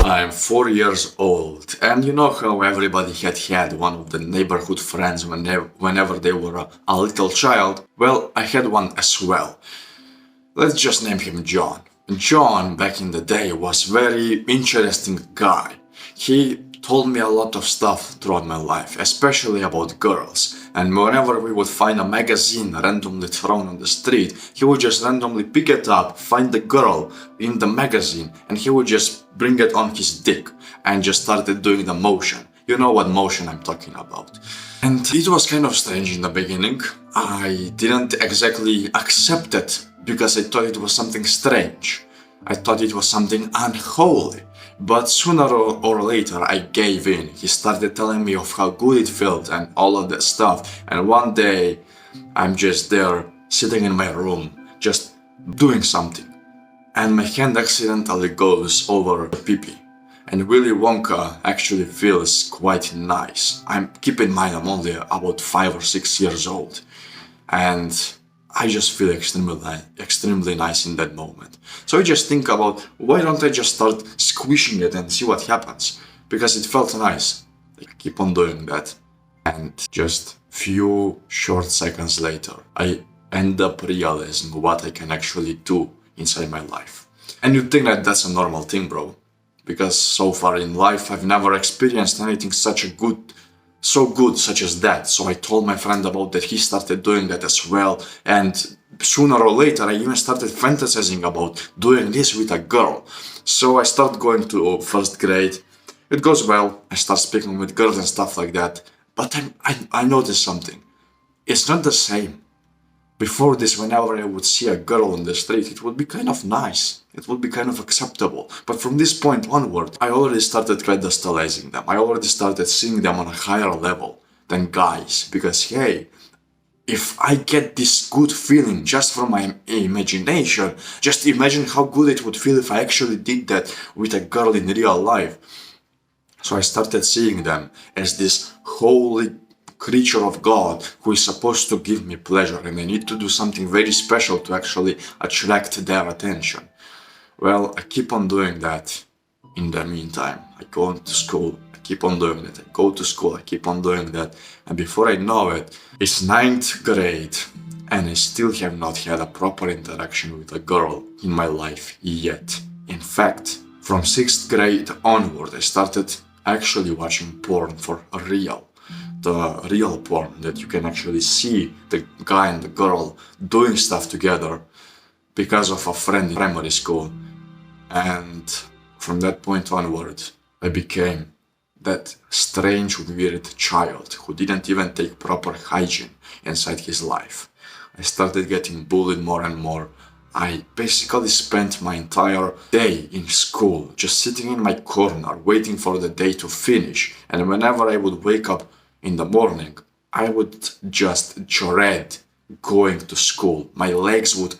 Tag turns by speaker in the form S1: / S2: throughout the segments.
S1: I'm 4 years old, and you know how everybody had one of the neighborhood friends whenever they were a little child? Well, I had one as well. Let's just name him John. John, back in the day, was very interesting guy. He told me a lot of stuff throughout my life, especially about girls. And whenever we would find a magazine randomly thrown on the street, he would just randomly pick it up, find the girl in the magazine, and he would just bring it on his dick and just started doing the motion. You know what motion I'm talking about. And it was kind of strange in the beginning. I didn't exactly accept it because I thought it was something strange. I thought it was something unholy. But sooner or later I gave in. He started telling me of how good it felt and all of that stuff. And one day I'm just there sitting in my room, just doing something. And my hand accidentally goes over the pee-pee. And Willy Wonka actually feels quite nice. Keep in mind I'm only about 5 or 6 years old. And I just feel extremely nice in that moment. So I just think about, why don't I just start squishing it and see what happens? Because it felt nice. I keep on doing that. And just few short seconds later, I end up realizing what I can actually do inside my life. And you'd think that that's a normal thing, bro. Because so far in life, I've never experienced anything so good such as that. So I told my friend about that, he started doing that as well, and sooner or later I even started fantasizing about doing this with a girl. So I start going to first grade, it goes well, I start speaking with girls and stuff like that, but I noticed something. It's not the same. Before this, whenever I would see a girl on the street, it would be kind of nice. It would be kind of acceptable. But from this point onward, I already started pedestalizing them. I already started seeing them on a higher level than guys. Because hey, if I get this good feeling just from my imagination, just imagine how good it would feel if I actually did that with a girl in real life. So I started seeing them as this holy creature of God who is supposed to give me pleasure, and I need to do something very special to actually attract their attention. Well, I keep on doing that. In the meantime, I go to school, I keep on doing that. I go to school, I keep on doing that. And before I know it, it's 9th grade and I still have not had a proper interaction with a girl in my life yet. In fact, from 6th grade onward, I started actually watching porn for real. The real porn that you can actually see the guy and the girl doing stuff together because of a friend in primary school. And from that point onward, I became that strange, weird child who didn't even take proper hygiene inside his life. I started getting bullied more and more. I basically spent my entire day in school just sitting in my corner waiting for the day to finish. And whenever I would wake up in the morning, I would just dread going to school. My legs would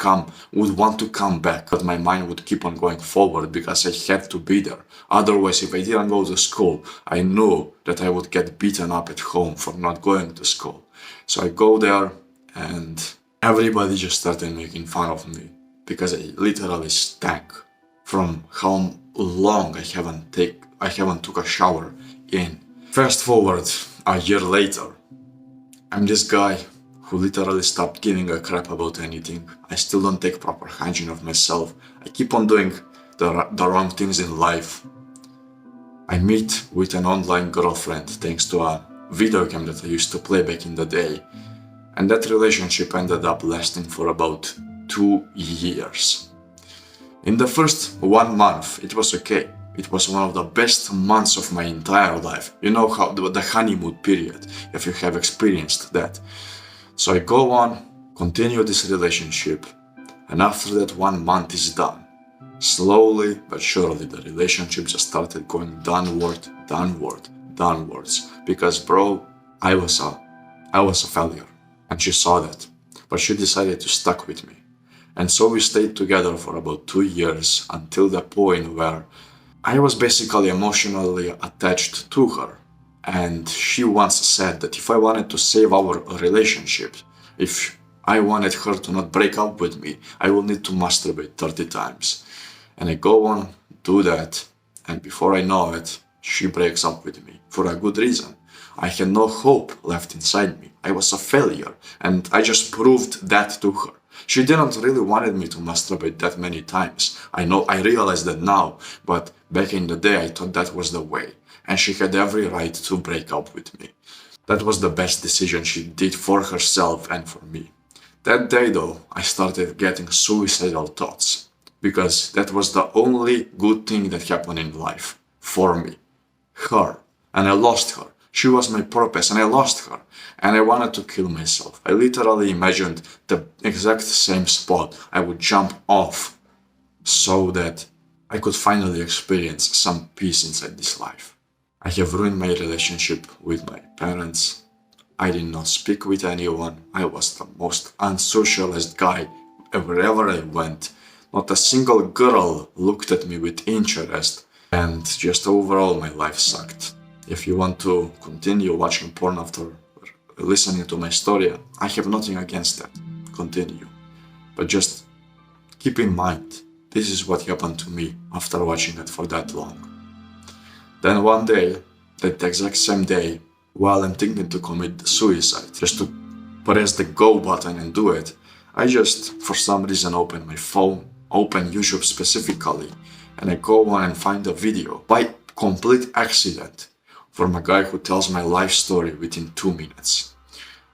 S1: want to come back, but my mind would keep on going forward because I had to be there. Otherwise, if I didn't go to school, I knew that I would get beaten up at home for not going to school. So I go there and everybody just started making fun of me because I literally stank from how long I haven't took a shower in. Fast forward a year later, I'm this guy who literally stopped giving a crap about anything. I still don't take proper hygiene of myself. I keep on doing the wrong things in life. I meet with an online girlfriend thanks to a video game that I used to play back in the day. And that relationship ended up lasting for about 2 years. In the first 1 month, it was okay. It was one of the best months of my entire life. You know how the honeymoon period, if you have experienced that. So I go on, continue this relationship, and after that 1 month is done, slowly but surely the relationship just started going downwards, because bro, I was a failure, and she saw that, but she decided to stick with me. And so we stayed together for about 2 years until the point where I was basically emotionally attached to her. And she once said that if I wanted to save our relationship, if I wanted her to not break up with me, I will need to masturbate 30 times. And I go on, do that, And before I know it, she breaks up with me for a good reason. I had no hope left inside me. I was a failure, and I just proved that to her. She didn't really wanted me to masturbate that many times. I realize that now, but back in the day I thought that was the way, and she had every right to break up with me. That was the best decision she did for herself and for me. That day though, I started getting suicidal thoughts, because that was the only good thing that happened in life, for me. Her. And I lost her. She was my purpose and I lost her. And I wanted to kill myself. I literally imagined the exact same spot I would jump off so that I could finally experience some peace inside this life. I have ruined my relationship with my parents. I did not speak with anyone. I was the most unsocialized guy wherever I went. Not a single girl looked at me with interest. And just overall my life sucked. If you want to continue watching porn after listening to my story, I have nothing against that. Continue. But just keep in mind, this is what happened to me after watching it for that long. Then one day, that exact same day, while I'm thinking to commit suicide, just to press the go button and do it, I just, for some reason, open my phone, open YouTube specifically, and I go on and find a video by complete accident from a guy who tells my life story within 2 minutes.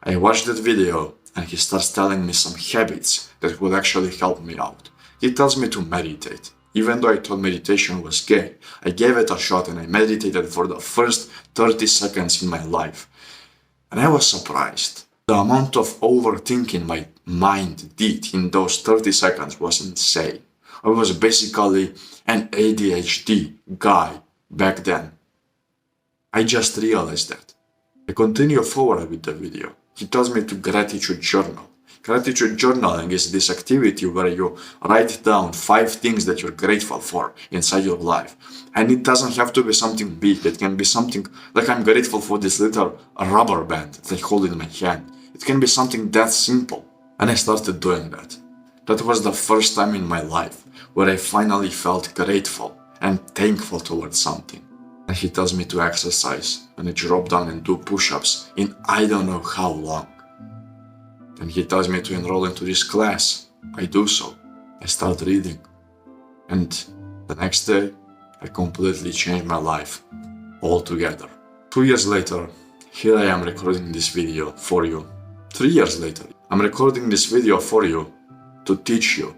S1: I watched that video and he starts telling me some habits that will actually help me out. He tells me to meditate. Even though I thought meditation was gay, I gave it a shot and I meditated for the first 30 seconds in my life. And I was surprised. The amount of overthinking my mind did in those 30 seconds was insane. I was basically an ADHD guy back then. I just realized that. I continue forward with the video. He tells me to gratitude journal. Gratitude journaling is this activity where you write down 5 things that you're grateful for inside your life. And it doesn't have to be something big. It can be something like I'm grateful for this little rubber band that I hold in my hand. It can be something that simple. And I started doing that. That was the first time in my life where I finally felt grateful and thankful towards something. And he tells me to exercise, and I drop down and do push-ups in I don't know how long. Then he tells me to enroll into this class. I do so. I start reading. And the next day, I completely changed my life altogether. 2 years later, here I am recording this video for you. 3 years later, I'm recording this video for you to teach you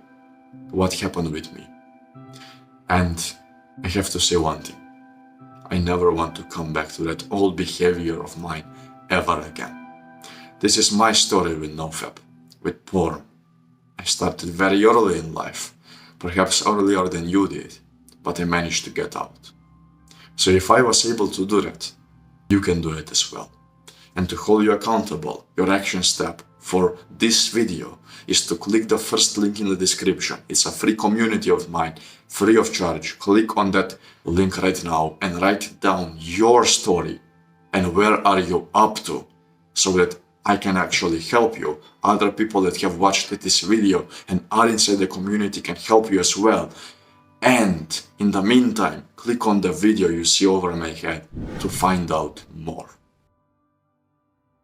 S1: what happened with me. And I have to say one thing. I never want to come back to that old behavior of mine ever again. This is my story with NoFap, with porn. I started very early in life, perhaps earlier than you did, but I managed to get out. So if I was able to do that, you can do it as well. And to hold you accountable, your action step for this video is to click the first link in the description. It's a free community of mine, free of charge. Click on that link right now and write down your story and where are you up to, so that I can actually help you. Other people that have watched this video and are inside the community can help you as well. And in the meantime, click on the video you see over my head to find out more.